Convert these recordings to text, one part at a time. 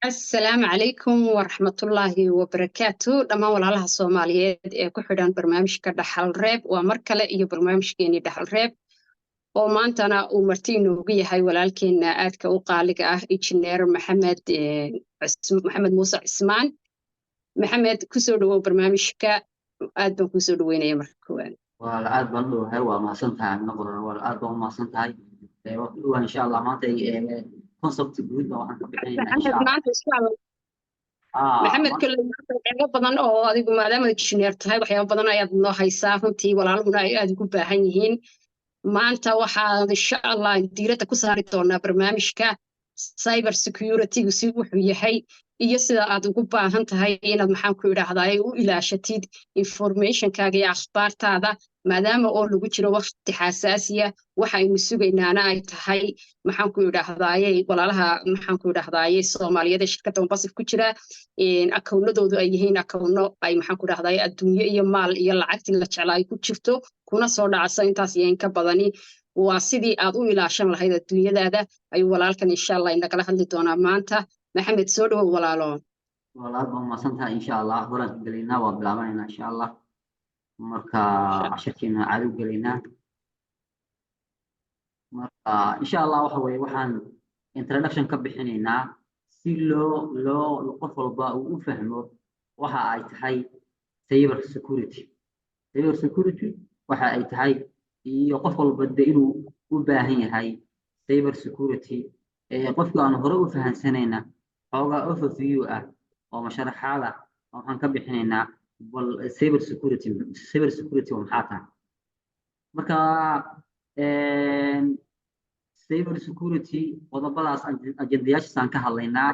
السلام عليكم ورحمة الله وبركاته دمان walaalaha Soomaaliyeed ee ku xidhan barnaamijka Dhaxal Reeb waa mar kale iyo barnaamijkeeni Dhaxal Reeb oo maantana uu marti inoogu yahay walaalkeena aadka u qaaliga ah injineer Maxamed Muuse Cismaan Maxamed ku soo dhawow barnaamijka aad baan ku soo dhaweynaya marka koowaad wala aad baan u hay waa maasantahay noqon wala aad baan u maasantahay waa insha Allah maanta concept guud oo waxaan ka bixinaynaa insha Allah maxamed kale waxyaabo badan oo adigu maadaama injineer tahay waxyaabo badan ayaad noo haysaa runtii walaalahuna ay aad ugu baahan yihiin maanta waxaan insha Allah diiradda ku saari doonaa barnaamijka cyber security si wuxuu yahay iyo sida aad ugu baahan tahay inaad maxaan ku idhaahdaa u ilaashatid informationkaaga iyo akhbaartaada maadaama oo lagu jiro waqti xasaasiya waxa aynu sugaynaana ay tahay maxaan ku idhaahdaa walaalaha maxaan ku idhaahdaa Soomaaliyeed shirkadda Mombasa ku jira akoonnadoodu ay yihiin akoonno ay maxaan ku idhaahdaa adduunyo iyo maal iyo lacagtii la jeclaa ay ku jirto kuna soo dhacaysa intaas iyo in ka badani waa sidii aad u ilaashan lahayd adduunyadaada ayuu walaalkan insha Allah inagala hadli doonaa maanta maxamed soo dhawow walaalo walaal baan maasantahay insha Allah horan galeynaa waa bilaabanayna insha Allah marka casharkeena aad u galeynaa marka insha Allah waxa weeye waxaan introduction ka bixinaynaa si loo qof walba uu u fahmo waxa ay tahay cyber security waxa ay tahay iyo qof walba inuu u baahan yahay cyber security qofka aan hore u fahansanayna xoogaa overview ah oo masharaxaada waxaan ka bixinaynaa bal cyber security maxaa tahay marka cyber security qodobadaas ajendayaashaan ka hadlaynaa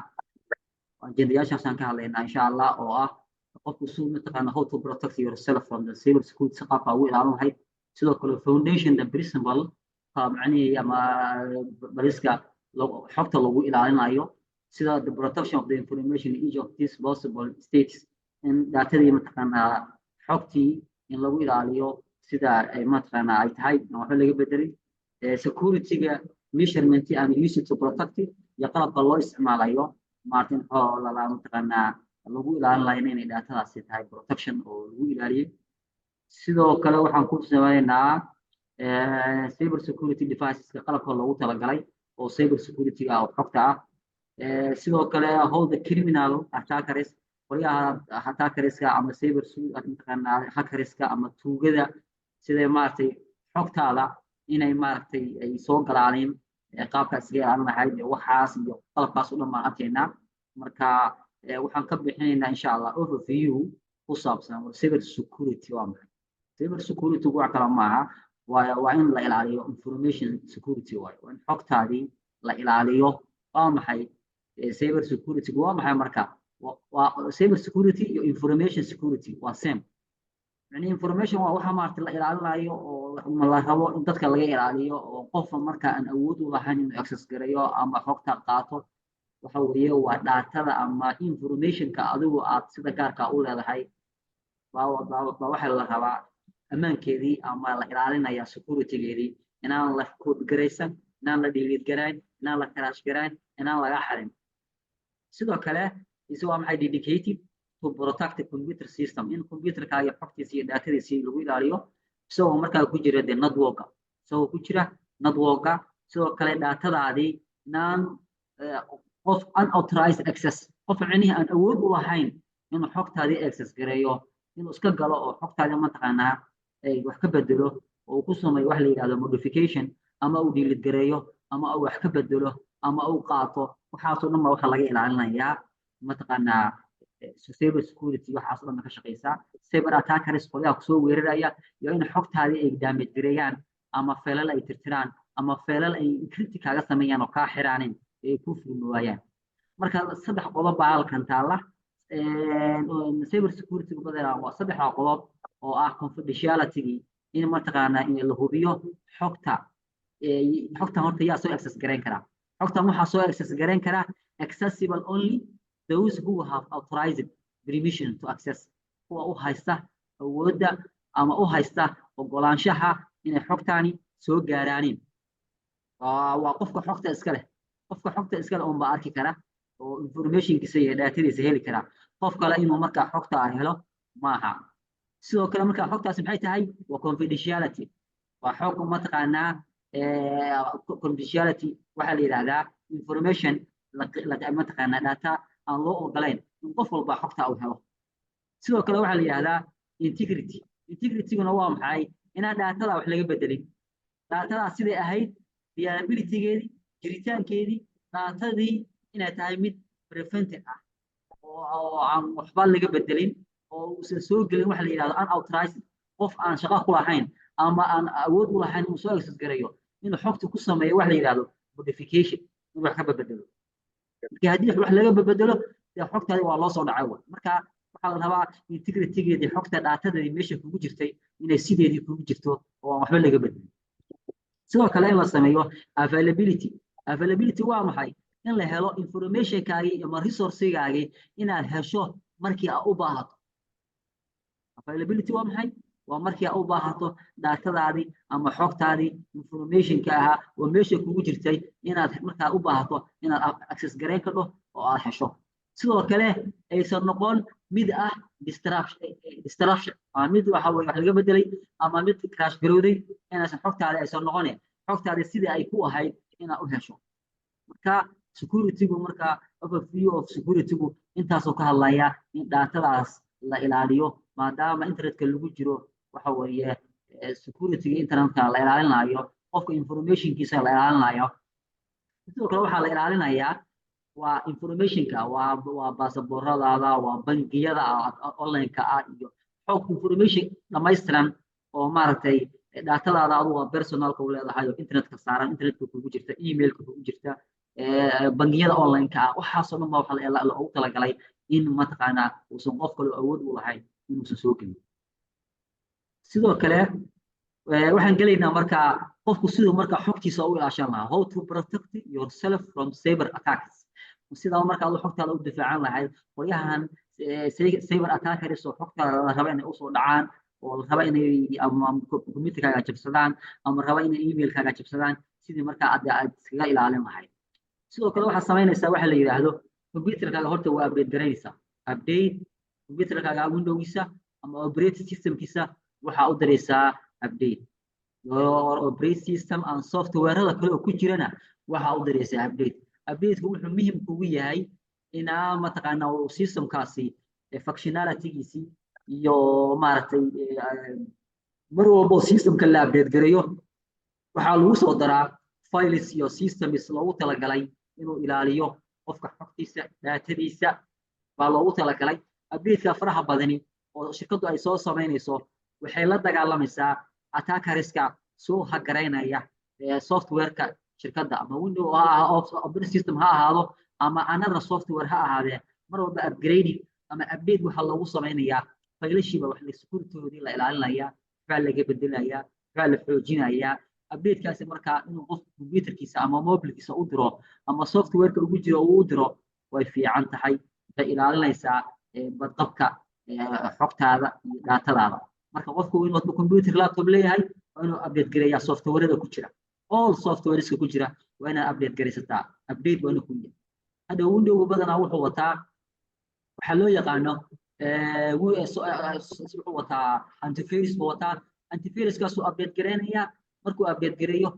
insha Allah oo ah qofku suu mataqaana how to protect yourself from the cyber security qaabka ugu ilaalin lahayd sidoo kale foundation the principle macnaheedu ama bariska xogta lagu ilaalinayo sida the protection of the information in each of these possible states in datadii mataqaana xogtii in lagu ilaaliyo sida ay mataqaana ay tahay waxa laga bedelay security-ga measurement and use to protect iyo qalabka loo isticmaalayo martin oo la mataqaana lagu ilaalinayo inay datadaasi tahay protection oo lagu ilaaliyo sidoo kale waxaan ku sameeynaa cyber security devices qalabka loogu talagalay oo cyber security-ga oo xogta ah sidoo kale how the criminal attackers qoliyaha attackerska ama cyber mataqaana hackerska ama tuugada sida maartay xogtaada inay maartay ay soo galaaleen qaabkaas iga aan lahayd waxaas iyo qalabkaas u dhamaan arkeenaa marka waxaan ka bixinaynaa insha Allah overview ku saabsan cyber security waa maxay cyber security waa kala maaha waa in la ilaaliyo information security waa in xogtaadii la ilaaliyo waa maxay cyber security waa maxay marka waa cyber security iyo information security waa same يعني information waa waxa maartay la ilaalinayo oo la rabo in dadka laga ilaaliyo oo qof marka aan awood u lahayn inuu access gareeyo ama xogta qaato waxa weeye waa data ama information-ka adigu aad sida gaarka u leedahay waxa la rabaa amaankeedii ama la ilaalinaya security-geedii inaan la code gareysan inaan la delete gareyn inaan la crash gareyn inaan laga xarin sidoo kale isoo maxay dedicated to protect the computer system in computer-kaaga xogtiisa iyo datadiisa lagu ilaaliyo isagoo markaa ku jira the network sidoo kale datadaadii inaan qof unauthorized access qof macnihi aan awood u lahayn inuu xogtaadii access gareeyo inuu iska galo oo xogtaadii mataqaanaa ay wax ka bedelo oo ku sameeyo wax la yiraahdo modification ama uu delete gareeyo ama uu wax ka bedelo ama uu qaato waxaas oo dhan waxa laga ilaalinayaa mataqaanaa cyber security waxaas oo dhan ka shaqeysa cyber attackers qoliyaha ku soo weeraraya iyo in xogtaadii ay damage gareeyaan ama failal ay tirtiraan ama failal ay encrypt kaaga sameeyaan oo ka xiraanin ay ku furmaayaan marka saddex qodob baa halkan taala cyber security badana waa saddex qodob oo ah confidentiality in mataqaana in la hubiyo xogta horta yaa soo access gareyn kara xogta waxa soo access gareyn kara accessible only those who have authorized permission to access kuwa u haysta awoodda ama u haysta ogolaanshaha inay xogtaani soo gaaraanin waa qofka xogta iska leh oo ba arki kara oo informationkiisa iyo datadiisa heli kara qof kale inuu markaa xogta helo maaha sidoo kale markaa xogtaasi maxay tahay waa confidentiality waa xog mataqaanaa confidentiality waxaa la yidhaahdaa information mataqaanaa data aan loo ogolayn in qof walba xogta uu helo sidoo kale waxaa la yidhaahdaa integrityguna waa maxay inaan datada wax laga bedelin datada siday ahayd reliabilitygeedii jiritaankeedii datadii inay tahay mid prevented ah oo aan waxba laga bedelin oo uusan soo gelin waxa la yidhahdo unauthorized qof aan shaqo ku lahayn ama aan awood u lahayn inuu soo access gareeyo inuu xogta ku sameeyo waxa la yidhahdo modification inuu wax ka bedelo marka haddii wax laga bedelo dee xogtaadi waa loo soo dhacay marka waxaa la rabaa integritygeedii xogta daatadeedii meesha kugu jirtay inay sideedii kugu jirto oo aan waxba laga bedelin sidoo kale in la sameeyo availability waa maxay in la helo informationkaagii ama resourcegaagii inaad hesho markii aad u baahato availability waa maxay waa markii aad u baahato datadaadii ama xogtaadii informationka ahaa oo meesha kugu jirtay inaad markaa u baahato inaad access gareyn kadho oo aad hesho sidoo kale aysan noqon mid ah distraction ama mid waxa wax laga bedelay ama mid crash garowday inaysan xogtaada aysan noqonin xogtaada sidii ay ku ahayd inaad u hesho marka securitygu marka overview of securitygu intaasoo ka hadlaya in datadaas la ilaaliyo maadaama internetka lagu jiro waxa weeye securityga internetka la ilaalinayo qofka informationkiisa la ilaalinayo sidoo kale waxaa la ilaalinayaa waa informationka waa baasabooradaada waa bangiyada online-ka ah iyo xog information dhammaystiran oo maaragtay datadaada adu waa personalka u leedahay oo internetka saaran internetka kugu jirta emailka kugu jirta bangiyada online-ka ah waxaasoo dhan baa waxa loogu talagalay in mataqaanaa uusan qof kale awood u lahayn inuusan soo gelin sidoo kale waxaan gelaynaa markaa qofku siduu markaa xogtiisa u ilaashan lahaa how to protect yourself from cyber attacks sidaa markaa adu xogtaada u difaacan lahayd qolyahan cyber attackers oo xogtaada la raba inay usoo dhacaan oo la raba inay ama computerkaaga jabsadaan ama raba inay emailkaaga jabsadaan sidii markaa aad iskaga ilaalin lahayd sidoo kale waxaad samaynaysaa waxa la yidhaahdo computerkaaga horta waa update garanaysaa update computerkaaga windowgiisa ama operating systemkiisa waxaa u daraysaa update your operating system and softwarada kale oo ku jirana waxaa u daraysaa updateka wuxuu muhiim kugu yahay inaa mataqaanaa systemkaasi functionalitygiisii iyo maaragtay mar walbo systemka la update gareeyo waxaa lagu soo daraa files iyo systems loogu talagalay inuu ilaaliyo qofka xogtiisa datadiisa baa loogu talagalay updateka faraha badani oo shirkadu ay soo samaynayso waxay la dagaalamaysaa attackerska soo hagareynaya softwareka shirkadda ama window operating system ha ahaado ama another software ha ahaadee mar walba upgrading ama update waxaa loogu samaynayaa faylashiiba wax la securitygoodii la ilaalinayaa waxbaa laga bedelayaa waxbaa la xoojinayaa updatekaasi markaa inuu qof computerkiisa ama mobilkiisa u diro ama softwareka ugu jiro uu u diro way fiican tahay waxay ilaalinaysaa badqabka xogtaada iyo datadaada marka qofku inuu computer laptop leeyahay waa inuu update gareeyaa softwareda ku jira all softwareska ku jira waa inaad update garaysataa update waa inuu ku yahay hadda windowga badanaa wuxuu wataa waxaa loo yaqaano wuxuu wataa antivirus buu wataa antiviruskaasuu update gareynayaa markuu update gareeyo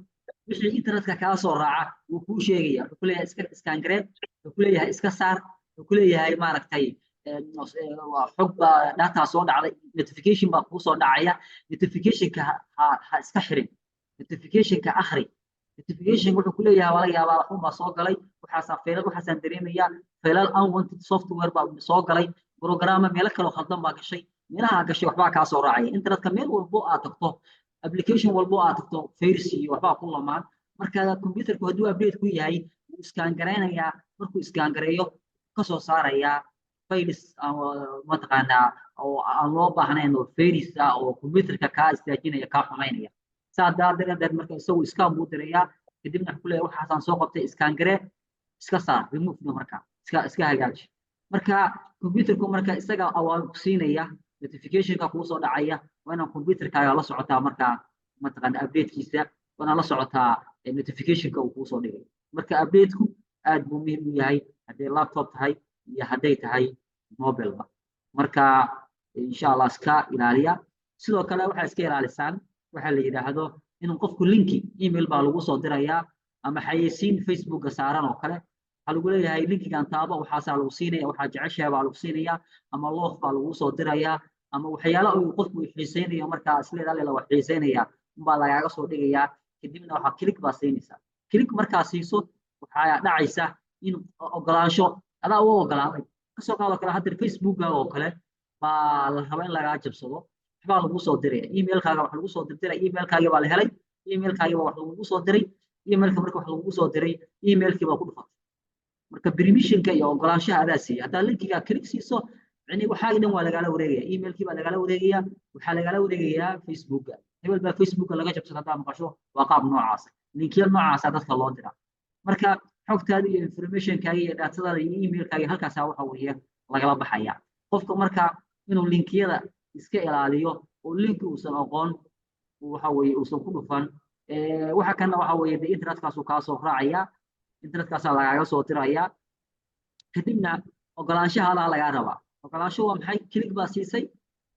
wixii internetka kaa soo raaca wuu kuu sheegaya wuxuu kuleeyahay iska iskaan gareen wuxuu kuleeyahay iska saar wuxuu kuleeyahay maaragtay xog baa data soo dhacday notification baa kuu soo dhacaya notificationka ha iska xirin notificationka akhri notification wuxuu ku leeyahay waa laga yaabaa waxun baa soo galay waxaasaan dareemayaa faylal unwanted software baa soo galay programma meelo kaloo khaldan baa gashay meelaha gashay waxbaa kaa soo raacaya internetka meel walbo aad tagto application walbo aad tagto virus iyo waxbaa ku lamaan marka computerku hadduu update ku yahay wuu iskaan gareynayaa markuu iskaan gareeyo kasoo saarayaa files ama mataqaanaa oo aan loo baahnayn oo virus ah oo computerka kaa istaajinaya kaa xumaynaya saa darteed marka isagu iskaan buu dirayaa kadibna wuxuu leeyahay waxaasaan soo qabtay iskaan garee iska saar remove marka iska hagaaji marka computerku marka isaga awaal ku siinaya notificationka kuu soo dhacaya waa inaan computerkaaga la socotaa marka mataqaanaa updatekiisa waana la socotaa notificationka uu kuu soo dhigay marka updateku aad buu muhiim u yahay hadday laptop tahay iyo hadday tahay mobileba marka insha allah iska ilaaliya sidoo kale waxaa iska ilaalisaan waxaa la yidhaahdo inuu qofku linki email baa lagu soo dirayaa ama xayeysiin facebooka saaran oo kale waxaa lagu leeyahay linkigan taabo waxaasaa lagu siinaya waxaa jeceshahay baa lagu siinaya ama loof baa lagu soo dirayaa ama waxyaala uu qofku xiiseynayo markaa isleedahay wax xiiseynaya baa lagaaga soo dhigayaa kadibna waxaa click baa siinaysaa click markaa siiso waxaa dhacaysa in ogolaansho adaa u ogolaaday kasoo qaado kale hadda facebooka oo kale baa la rabaa in lagaa jabsado waxbaa lagu soo diraya emailkaaga wax lagu soo dirdiray emailkaaga baa la helay emailkaaga wax lagu soo diray emailka marka wax lagu soo diray emailkii baa ku dhufatay marka permissionka iyo ogolaanshaha adaa siiyay haddaa linkiga click siiso يعني waxaa dhan waa lagala wareegaya emailkii baa lagala wareegaya waxaa lagala wareegayaa facebooka hebel baa facebooka laga jabsada hadaa maqasho waa qaab noocaas linkiya noocaas dadka loo dira marka xogtaada iyo informationkaaga iyo datadaada iyo emailkaaga halkaas waxa weeye lagala baxaya qofka marka inuu linkiyada iska ilaaliyo oo linki uusan aqoon waxa weeye uusan ku dhufan waxa kana waxa weeye internetkaas uu ka soo raacaya internetkaas lagaaga soo diraya kadibna ogolaanshaha laga rabaa ogolaansho waa maxay click baa siisay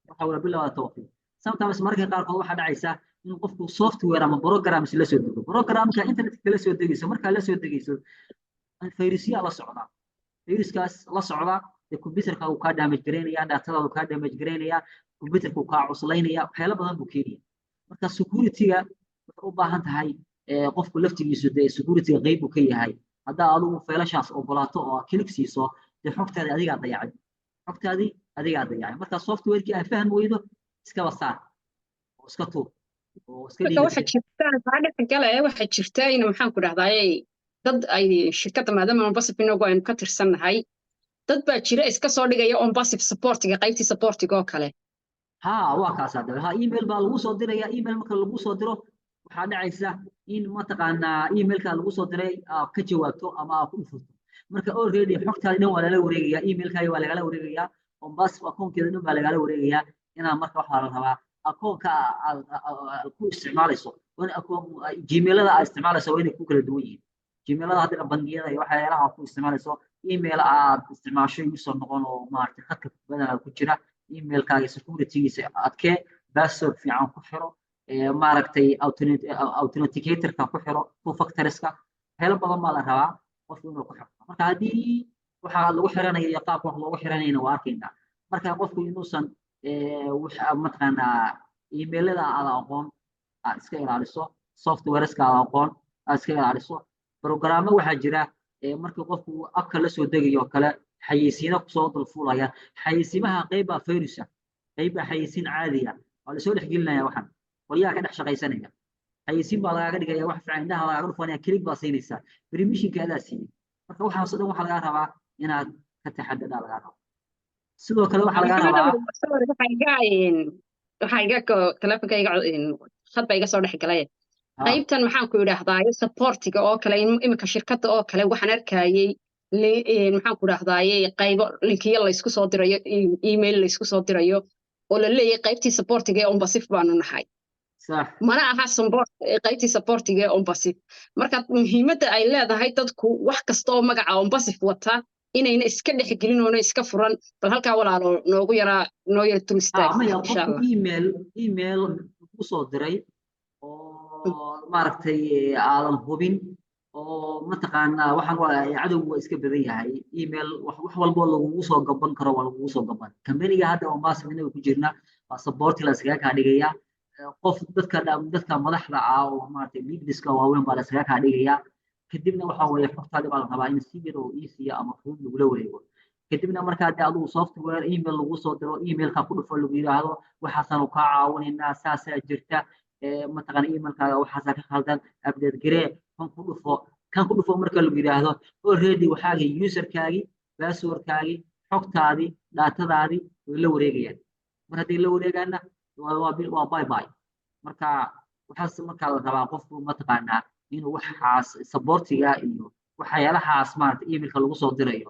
waxa wada bilowda tawfiiq sometimes marka qaar kood waxa dhacaysa in qofku software ama programs la soo dego programka internet kala soo degayso marka la soo degayso fayrisiya la socda fayriskaas la socda computerka uu ka damage gareynaya datada uu ka damage gareynaya computerka uu ka cuslaynaya waxyaalo badan buu keenaya marka security-ga wuxuu u baahan tahay qofku laftigiisu security-ga qayb uu ka yahay hadda adigu faylashaas ogolaato oo click siiso xogtaada adiga dayacay xogtaadii adigaa dayacay marka software-kii ay fahmi weydo iskaba saar oo iska tuur oo iska dhigo waxa jirta in maxaan ku dhahdaay dad ay shirkadda maadaama Onbasif inagu aynu ka tirsannahay dad baa jira iska soo dhigaya Onbasif supportiga qaybtii supportiga oo kale waa kaas hadda email baa lagu soo diraya email marka lagu soo diro waxaa dhacaysa in mataqaanaa emailka lagu soo diray ka jawaabto ama ku dhufto marka already xogtaada dhan waa lala wareegaya emailkaaga waa lagala wareegaya Onbasif akoonkeeda dhan baa lagala wareegaya inaa marka waxa la rabaa akoonka ku isticmaalayso gmailada aad isticmaalayso waa inay ku kala duwan yihiin gmailada hadda bangiyada iyo waxyaalaha ku isticmaalayso email aad isticmaasho iisoo noqon oo maaragtay khadka badanaa ku jira emailkaaga security-giisa adkee password fiican ku xiro maaragtay authenticator-ka ku xiro two factors-ka waxyaalo badan baa la rabaa qofku inuu ku xiro marka haddii waxa lagu xiranayo iyo qaabka wax loogu xiranayna waa arkaynaa marka qofku inuusan waxa mataqaanaa emailada aad aqoon aad iska ilaaliso software-ska aad aqoon aad iska ilaaliso programma waxaa jira marka qofku abka la soo degayo kale xayeysiino ku soo dulfuulaya xayeysiimaha qayba fayrisa qayba xayeysiin caadiya waa la soo dhex gelinaya waxan qolyaha ka dhex shaqaysanaya xayeysiin baa lagaaga dhigaya wax fiican indhaha lagaaga dhufanaya click baa siinaysaa permissionka adaa siiyey marka waxaas oo dhan waxaa lagaa rabaa inaad ka taxadada lagaa rabo sidoo kale waxaa lagaa rabaa waxaa iga telefonkayga khad baa iga soo dhex galay qaybtan maxaan ku idhaahdaa supportiga oo kale iminka shirkadda oo kale waxaan arkayay maxaan ku idhaahdaa qaybo linkiyo la isku soo dirayo email la isku soo dirayo oo la leeyahay qaybtii supportiga ee Onbasif baanu nahay mana aha qaybtii supportiga ee Onbasif marka muhiimadda ay leedahay dadku wax kasta oo magaca Onbasif wata inayna iska dhex gelin oo iska furan bal halkaa walaalo noogu yara tulistaag insha Allah email ku soo diray oo maaragtay aadan hubin oo mataqaanaa waxaan waa cadowgu waa iska badan yahay email wax walba lagu soo gaban karo waa lagu soo gaban company-ga hadda Onbasif inagu ku jirna waa support la iskaga ka dhigaya qof dadka madaxda ah oo maaragtay leaderska waaweyn baa la iskaga ka dhigaya kadibna waxa weeye xogtaada baa la rabaa in si yar oo easy ama fudud lagu wareego kadibna marka hadda adigu software email lagu soo diro emailka ku dhufo lagu yiraahdo waxaasan ka caawinaynaa saasaa jirta mataqaan emailkaaga waxaasa ka khaldan update garee kan ku dhufo marka lagu yiraahdo already waxaaga userkaagi passwordkaagi xogtaadi datadaadi way la wareegayaan mar haddii la wareegaana waa bye bye marka waxaas marka la rabaa qofku mataqaanaa inuu waxaas supportiga iyo waxyaalahaas maaragtay emailka lagu soo dirayo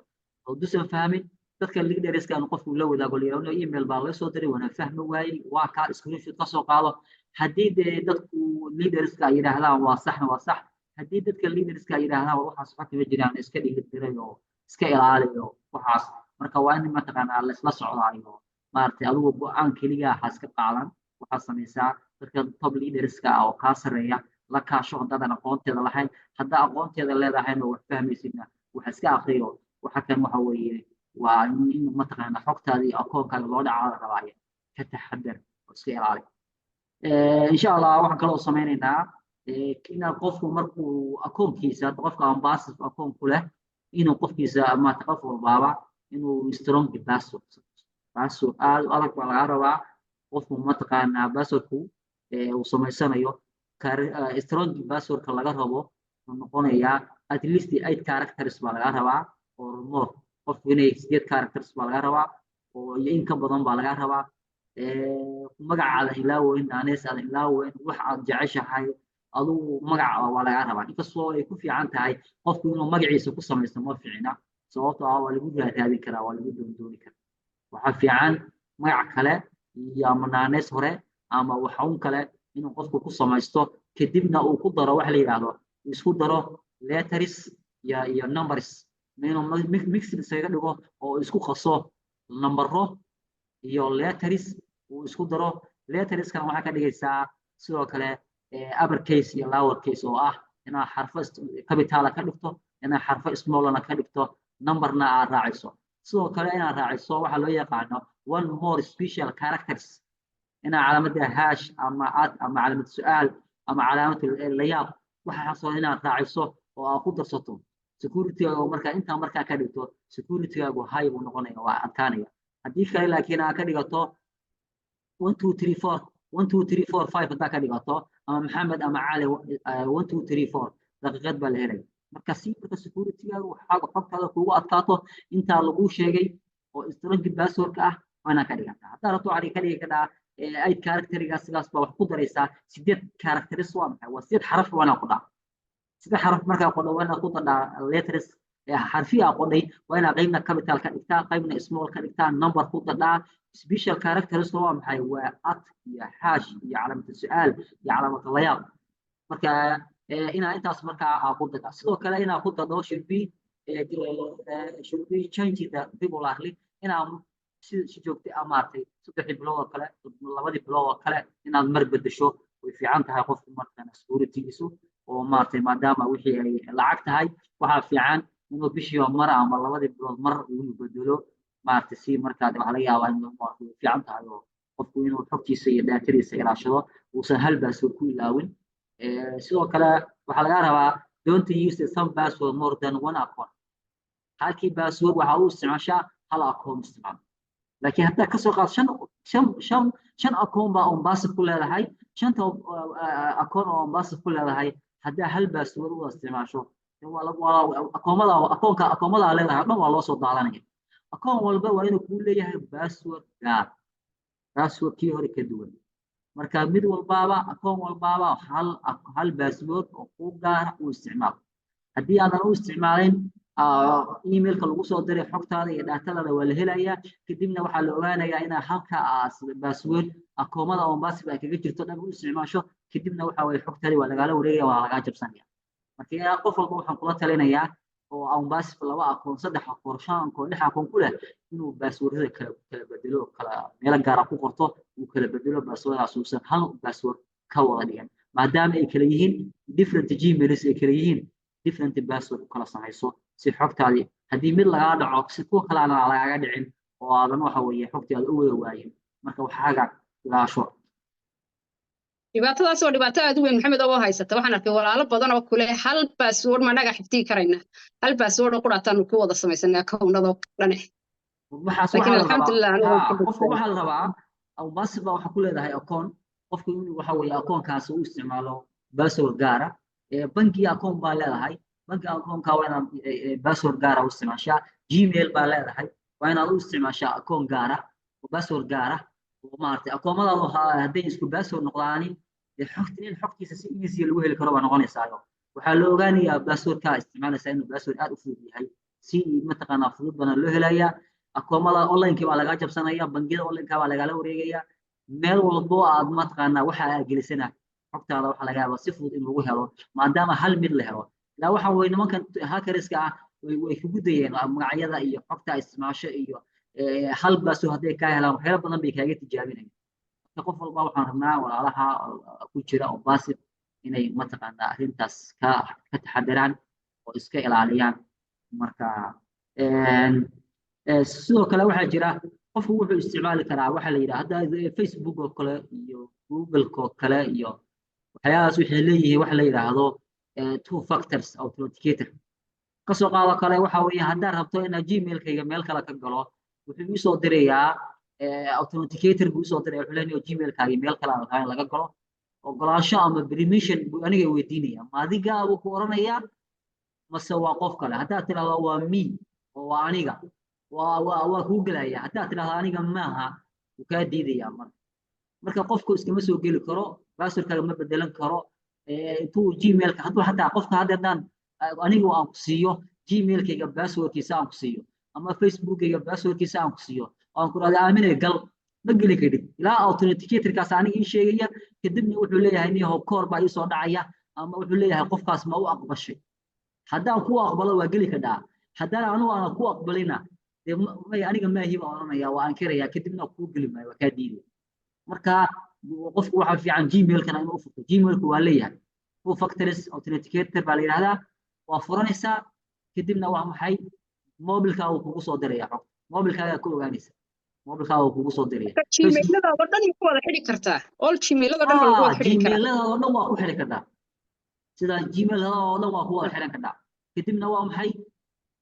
oo dusan fahmin dadka leaderska qofku la wadaago leeyahay email baa la soo diray wana fahmi waayay waa ka screenshot ka soo qaado haddii dadku leaderska yiraahdaan waa sax haddii dadka leaderska yiraahdaan waxaas waxa kama jiraan iska dhigi diray oo iska ilaaliyo waxaas marka waa in mataqaanaa la isla socdaayo maaragtay adigu go'aan keliya ha iska qaadan waxaad samaysaa dadka top leaderska oo kaa sarreeya la kaasho haddaadan aqoonteeda lahayn haddaa aqoonteeda leedahayna wax fahmaysidna wax iska aqriyo waxa kan waxa weeye waa in mataqaanaa xogtaada iyo akoonkaaga loo dhacaa la rabaayo ka taxadar oo iska ilaali insha allah waxaan kaloo samaynaynaa inaan qofku markuu akoonkiisa qofka ambassador akoon ku leh inuu qofkiisa maanta qof walbaaba inuu strong password aad u adag baa laga rabaa qofku mataqaanaa passwordku uu samaysanayo strong passwordka laga rabo wuxuu noqonayaa at least 8 characters baa laga rabaa or more qofku inay 8 characters baa laga rabaa oo in ka badan baa laga rabaa magacaada ilaaweyn aaneesaada ilaaweyn wax aad jeceshahay adigu magaca waa laga rabaa inkastoo ay ku fiican tahay qofku inuu magaciisa ku samaysto ma fiicna sababtoo ah waa lagu raadin karaa waa lagu doondooni karaa waxaa fiican magac kale iyo ama naanees hore ama wax un kale inuu qofku ku samaysto kadibna uu ku daro wax la yiraahdo isku daro letters iyo numbers inuu mixed isaga dhigo oo isku qaso nambaro iyo letters uu isku daro letterskana waxaa ka dhigaysaa sidoo kale upper case iyo lower case oo ah inaa xarfo capital ka dhigto inaa xarfo small ka dhigto numberna aad raaciso sidoo kale inaad raaciso waxa loo yaqaano one more special characters inaa calaamada hash ama ad ama calaamad su'aal ama calaamad layaab waxa soo inaad raaciso oo aad ku darsato security oo markaa ka dhigto security-gaagu high buu noqonaya waa adkaanaya haddii kale laakiin aad ka dhigato 1 2 3 4 1 2 3 4 5 haddaa ka dhigato ama maxamed ama cali 1 2 3 4 daqiiqad baa la helay marka marka security-gaagu xogtaada kugu adkaato intaa lagu sheegay oo strong password ah waana ka dhigataa haddaa rabto waxaad ka dhigi kartaa 8 character-ga sidaas baa wax ku daraysaa 8 characters waa maxay waa 8 xaraf waana ku dhaa 8 xaraf markaa ku dhawaana ku dhaa letters xarfiya qoday waa ina qaybna capital ka dhigtaa qaybna small ka dhigtaa number ku dhaa special characters waa maxay waa at iyo hash iyo calaamad su'aal iyo calaamad layaab marka ina intaas markaa ku dhaa sidoo kale ina ku dhaa should be change the regularly ina si joogto ah maartay 3 bilood oo kale 2 bilood oo kale inaad mar bedesho way fiican tahay qofku markaa security-giisu oo maartay maadaama wixii ay lacag tahay waxa fiican inuu bishii mar ama 2 bilood mar uu bedelo maartay si markaa waxa laga yaabaa inuu maartay fiican tahay oo qofku inuu xogtiisa iyo data-diisa ilaashado uusan hal password ku ilaawin sidoo kale waxa laga rabaa don't use the same password more than one account halkii password waxa uu isticmaashaa hal account isticmaal laakiin hadda ka soo qaad shan account baa on password ku leedahay shanta account oo on password ku leedahay hadda hal password u isticmaasho akoomada leedahay dhan waa loo soo daadanaya akoon walba waa inuu ku leeyahay password gaar passwordkii hore ka duwan marka mid walbaaba akoon walbaaba hal password oo ku gaar u isticmaal haddii aadan u isticmaalin emailka lagu soo diray xogtaada iyo dataada waa la helayaa kadibna waxaa la ogaanayaa inaa halka password akoomada oo password ay kaga jirto dhan u isticmaasho kadibna waxa way xogtaada waa lagala wareegaya waa laga jabsanaya marka qof walba waxaan kula talinayaa oo aan password 2 akoon 3 akoon 5 akoon 6 akoon ku leh inuu passwordada kala bedelo kala meel gaar ah ku qorto uu kala bedelo passworddaas uusan hal password ka wada dhigan maadaama ay kala yihiin different gmails ay kala yihiin different password kala samayso si xogtaadi haddii mid laga dhaco si ku kala aan laga dhicin oo aadan waxa weeye xogtaada u wada waayin marka waxaaga ilaasho dhibaatadaas oo dhibaato aad u weyn maxamed oo haysata waxaan arkay walaalo badan oo kule hal password ma naga xiftii karayna hal password oo quraatan ku wada samaysanaa account-nada dhane laakiin alxamdulillah qofku waxa la rabaa aw password waxa ku leedahay account qofku inuu waxa weeye account-kaas uu isticmaalo password gaar ah bangiga account baa leedahay bangiga account-ka waa inaad password gaar ah u isticmaashaa gmail baa leedahay waa inaad u isticmaashaa account gaar ah oo password gaar ah oo maartay akoomadaadu hadday isku password noqdaan xogtiisa si easy lagu heli karo baa noqonaysaa waxaa la ogaanayaa passwordka isticmaalaysaa inuu password aad u fudud yahay si mataqaanaa fudud bana loo helayaa akoomada online-ka baa laga jabsanaya bangiyada online-ka baa lagala wareegaya meel walbo aad mataqaanaa waxa aad gelisana xogtaada waxa laga yaabaa si fudud in lagu helo maadaama hal mid la helo ilaa waxa weeye nimankan hackerska ah way kugu dayeen magacyada iyo xogta isticmaasho iyo hal baasoo hadday kaa helaan waxyaalo badan bay kaaga tijaabinayaan qof walba waxaan rabnaa walaalaha ku jira oo baasif inay mataqaanaa arrintaas ka taxadiraan oo iska ilaaliyaan marka sidoo kale waxaa jira qofku wuxuu isticmaali karaa waxa la yidhaha hadda Facebook oo kale iyo Google oo kale iyo waxyaalahaas waxay leeyihiin wax la yidhaahdo two factors authenticator kasoo qaado kale waxa weeye haddaan rabto inaan gmailkayga meel kale ka galo wuxuu ii soo dirayaa authenticator buu soo diray wuxuu leeyahay gmailkaaga meel kale aan rabaa laga galo ogolaansho ama permission buu aniga weydiinaya ma adiga uu ku oranayaa mase waa qof kale haddaad tiraahdo waa me oo waa aniga waa kuu gelaya haddaad tiraahdo aniga maaha wuu kaa diidayaa marka qofku iskama soo geli karo passwordkaaga ma bedelan karo intuu gmailka hadduu xataa qofka haddaan anigu aan ku siiyo gmailkayga passwordkiisa aan ku siiyo ama facebookayga passwordkiisa aan ku siiyo aan ku raadi aaminay gal ma geli karin ilaa authenticatorkaas aniga ii sheegaya kadibna wuxuu leeyahay niyahow koor baa ii soo dhacaya ama wuxuu leeyahay qofkaas ma u aqbashay haddaan ku aqbalo waa geli kadhaa haddaan anigu aan ku aqbalina aniga maahi baan oranaya waa ankiraya kadibna kuu geli maayo waa kaa diidaya marka qofku waxa fiican gmailkana inuu furto gmailku waa leeyahay two factors authenticator baa la yidhahdaa waa furanaysaa kadibna waa maxay mobilkaaga uu kugu soo diraya xog mobilkaaga ku ogaanaysa mobilkaaga uu kugu soo diraya gmailada oo dhan ku wada xidhi kartaa all gmailada dhan waa wada xidhi kartaa gmailada oo dhan waa ku xidhi kartaa sida gmailada oo dhan waa ku wada xidhan kartaa kadibna waa maxay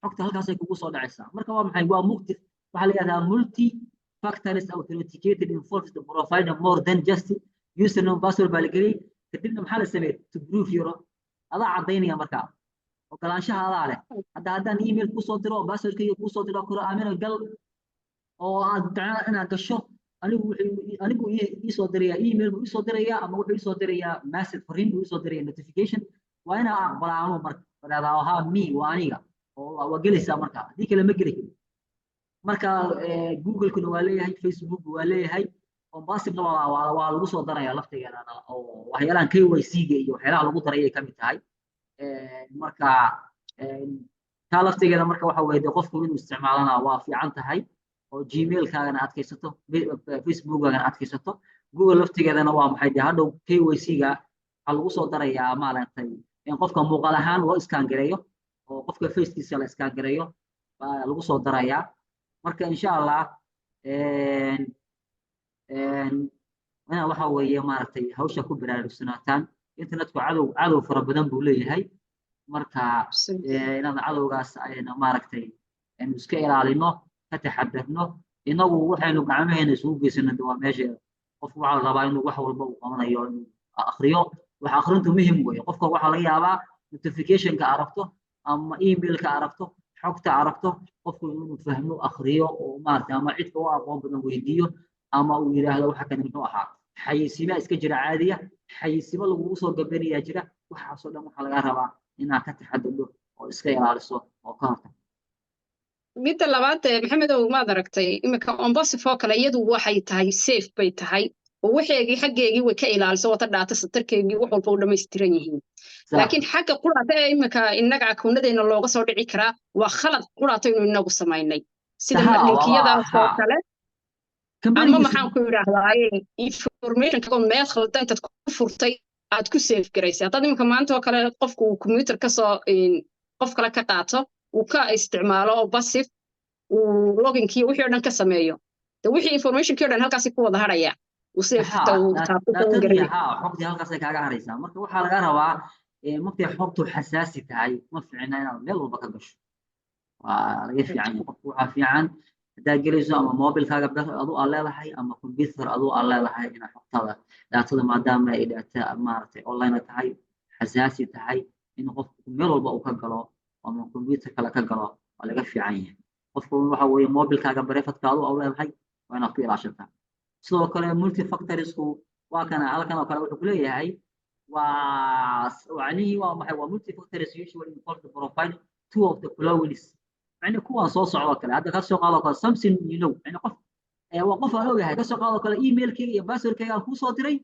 xogta halkaas ay kugu soo dhacaysaa marka waa maxay waa multi waxa la yiraahdaa multi factors authenticated involves the provider more than just username password baa la geliyay kadibna maxaa la sameeyay to prove your adaa cadaynaya markaa ogolaanshaha adaa leh haddaan email ku soo diro passwordkayga ku soo diro koro aamina gal oo aad dacaa inaad gasho anigu ii soo diraya email buu ii soo diraya ama wuxuu ii soo dirayaa message fariin buu ii soo diraya notification waa inaan aqbalaa anuu marka wadaada ha me waa aniga oo waa gelaysaa marka haddii kale ma geli karin marka google-kuna waa leeyahay facebook waa leeyahay oo baasibna waa lagu soo daraya laftigeena oo waxyaalahan KYC-ga iyo waxyaalaha lagu daray ay ka mid tahay marka taa laftigeeda marka waxa weeye qofku inuu isticmaalana waa fiican tahay oo gmail-kaagana adkaysato facebook-gaagana adkaysato google laftigeedana waa maxay dee hadhow KYC-ga waxaa lagu soo darayaa maaragtay in qofka muuqaal ahaan loo iskaan gareeyo oo qofka facekiisa la iskaan gareeyo baa lagu soo darayaa marka insha allah inaa waxa weeye maaragtay hawsha ku baraarugsanaataan internetku cadow fara badan buu leeyahay marka inaan cadowgaas ayna maaragtay aynu iska ilaalino ka taxadarno inagu waxaynu gacmaheena isugu geysano waa meesha qofku waxaa rabaa inuu wax walba uu qabanayo inuu akhriyo wax akhrintu muhiim weeye qofka waxaa laga yaabaa notificationka aragto ama emailka aragto xogta aragto qofku inuu fahmo akhriyo oo maaragtay ama cidka u aqoon badan weydiiyo ama uu yiraahdo waxa kan muxuu ahaa xayisiima iska jira caadiya xayisiima lagu soo gabanaya jira waxaas oo dhan waxa laga rabaa inaad ka taxadarto oo iska ilaaliso oo ka hortagto midda labaad maxamedow maad aragtay imika onbosif oo kale iyadu waxay tahay safe bay tahay oo waxeegii xaggeegii way ka ilaaliso wata dhaata satarkeegii wax walba u dhammaystiran yihiin laakiin xagga quraata ee imika innaga akoonnadeena looga soo dhici karaa waa khalad quraata inuu inagu samaynay sida linkiyadaas oo kale ama maxaan ku yidhaahdaa informationka meel khaldan intaad ku furtay aad ku safe garaysay haddaad imika maanta oo kale qofku uu computer kasoo qof kale ka qaato uu ka isticmaalo oo basif uu loginkii wixii oo dhan ka sameeyo de wixii informationkii oo dhan halkaasi ku wada haraya uu safeta uu xogtii halkaasay kaaga haraysaa marka waxaa laga rabaa markay xogtu xasaasi tahay ma fiicna inaad meel walba ka gasho waa laga fiican yahay qofku waxaa fiican haddaad gelayso ama mobilkaaga aduu aad leedahay ama computer aduu aad leedahay inaad xogtada daatada maadaama ay dhaata maaragtay online tahay xasaasi tahay in qofku meel walba uu ka galo ama computer kale ka galo waa laga fiican yahay qofku waxa weeye mobilkaaga barefadka aduu aad leedahay waa inaad ku ilaashataa sidoo kale multifactorsku waa kana halkan oo kale wuxuu ku leeyahay وعنيه waa multifactors usually involve the profile two of the following يعني kuwan soo socdo kale hadda ka soo qaado kale something you know yani qof waa qof aan ogahay ka soo qaado kale emailkayga iyo passwordkayga aan ku soo diray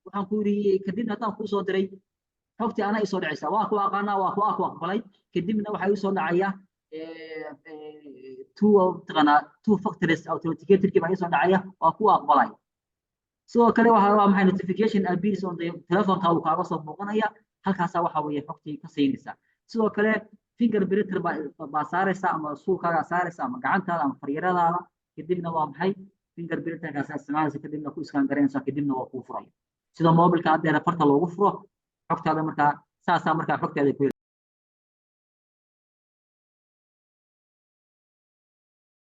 waxaan ku yiri kadibna haddaan ku soo diray xogtii ana isoo dhacaysa waa ku aqaanaa waa ku aqbalay kadibna waxa ii soo dhacaya two factors authenticator kii baa isoo dhacaya waa ku aqbalay sidoo kale waxa maxay notification appears on the telefonka uu kaaga soo muuqanaya halkaas waxa weeye xogtii ka siinaysa sidoo kale fingerprint baa saaraysa ama suulkaaga saaraysa ama gacantaada ama fariiradaada kadibna waa maxay fingerprint-kaas isticmaalaysa kadibna ku iskaan garanaysa kadibna waa kuu furaya sida mobilka hadda farta loogu furo xogtaada markaa saasaa markaa xogtaada ku